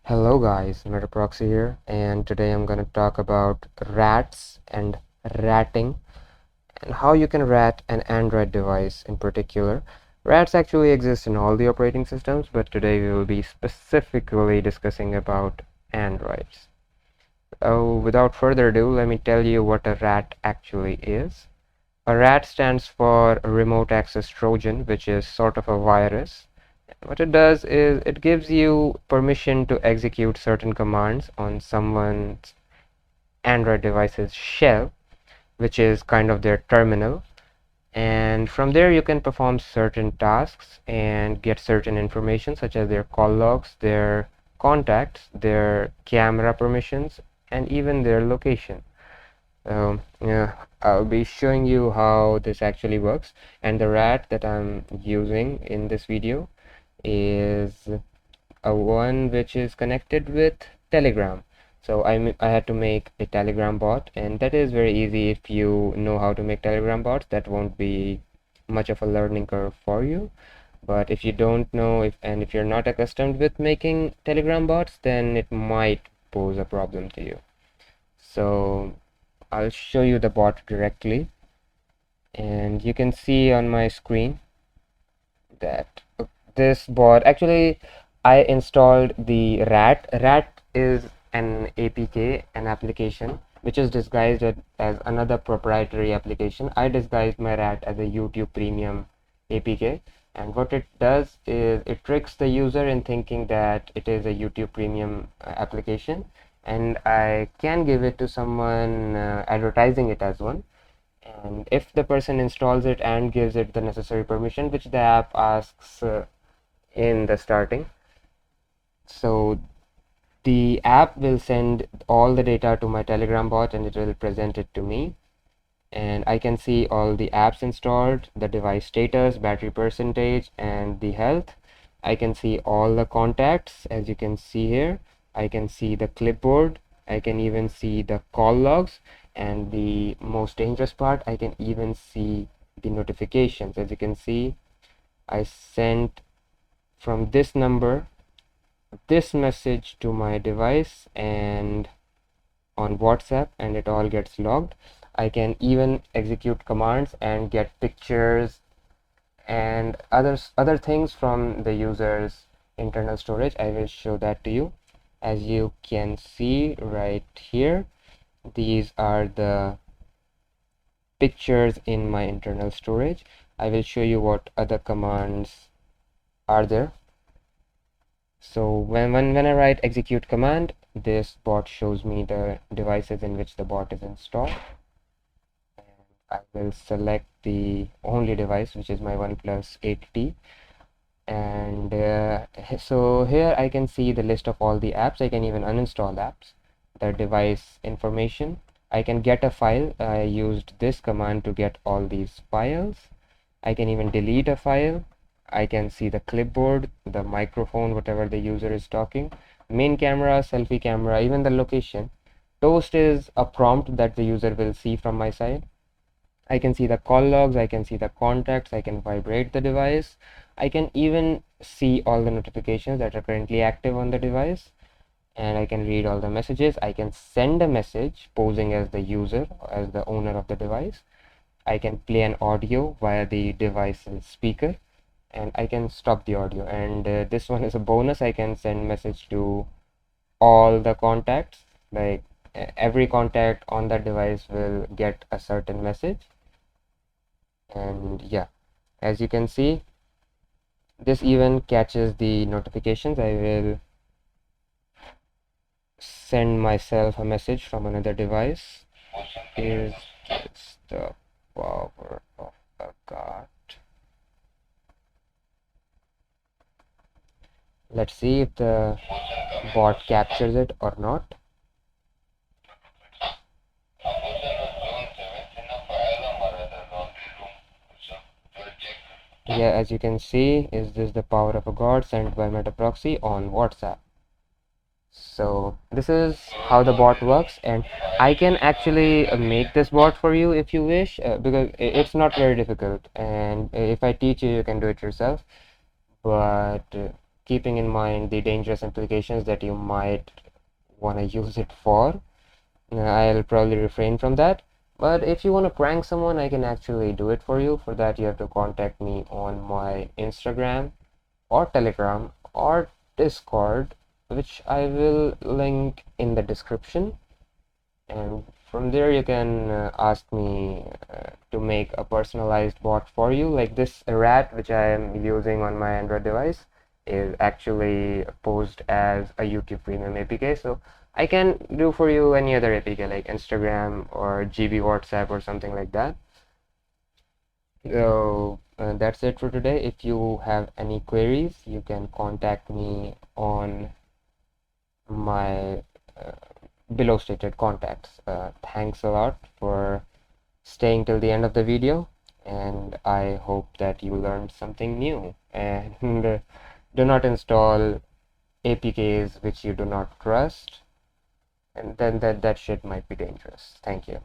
Hello guys, Metaproxy here, and today I'm going to talk about rats and ratting and how you can rat an Android device in particular. Rats actually exist in all the operating systems, but today we will be specifically discussing about Androids. Without further ado, let me tell you what a rat actually is. A rat stands for Remote Access Trojan, which is sort of a virus. What it does is it gives you permission to execute certain commands on someone's Android device's shell, which is kind of their terminal. And from there, you can perform certain tasks and get certain information, such as their call logs, their contacts, their camera permissions, and even their location. Yeah, I'll be showing you how this actually works. And the rat that I'm using in this video is a one which is connected with Telegram. So I had to make a Telegram bot, and that is very easy if you know how to make Telegram bots. That won't be much of a learning curve for you. But if you don't know if you're not accustomed with making Telegram bots, then it might pose a problem to you. So I'll show you the bot directly, and you can see on my screen that this bot actually I installed the rat. Rat is an APK, an application which is disguised as another proprietary application. I disguised my rat as a YouTube Premium APK, and what it does is it tricks the user in thinking that it is a YouTube Premium application, and I can give it to someone advertising it as one. And if the person installs it and gives it the necessary permission, which the app asks in the starting, so the app will send all the data to my Telegram bot and it will present it to me, and I can see all the apps installed, the device status, battery percentage, and the health. I can see all the contacts, as you can see here. I can see the clipboard. I can even see the call logs, and the most dangerous part, I can even see the notifications. As you can see, I sent from this number this message to my device and on WhatsApp, and it all gets logged. I can even execute commands and get pictures and other things from the user's internal storage. I will show that to you. As you can see right here, these are the pictures in my internal storage. I will show you what other commands are there. So when I write execute command, this bot shows me the devices in which the bot is installed. I will select the only device, which is my OnePlus 8T, and so here I can see the list of all the apps. I can even uninstall apps, the device information. I can get a file. I used this command to get all these files. I can even delete a file. I can see the clipboard, the microphone, whatever the user is talking, main camera, selfie camera, even the location. Toast is a prompt that the user will see from my side. I can see the call logs, I can see the contacts, I can vibrate the device. I can even see all the notifications that are currently active on the device, and I can read all the messages. I can send a message posing as the user, as the owner of the device. I can play an audio via the device's speaker, and I can stop the audio. And this one is a bonus. I can send message to all the contacts, like every contact on that device will get a certain message. And yeah, as you can see, this even catches the notifications. I will send myself a message from another device. Is this the power of the god? Let's see if the bot captures it or not. Yeah, as you can see, is this the power of a god sent by Metaproxy on WhatsApp? So this is how the bot works, and I can actually make this bot for you if you wish, because it's not very difficult, and if I teach you, you can do it yourself. But keeping in mind the dangerous implications that you might want to use it for, I'll probably refrain from that. But if you want to prank someone, I can actually do it for you. For that, you have to contact me on my Instagram or Telegram or Discord, which I will link in the description. And from there, you can ask me to make a personalized bot for you. Like this rat, which I am using on my Android device, is actually posed as a YouTube Premium APK. So I can do for you any other APK like Instagram or GB WhatsApp or something like that. So that's it for today. If you have any queries, you can contact me on my below stated contacts. Thanks a lot for staying till the end of the video, and I hope that you learned something new. And do not install APKs which you do not trust, and then that shit might be dangerous. Thank you.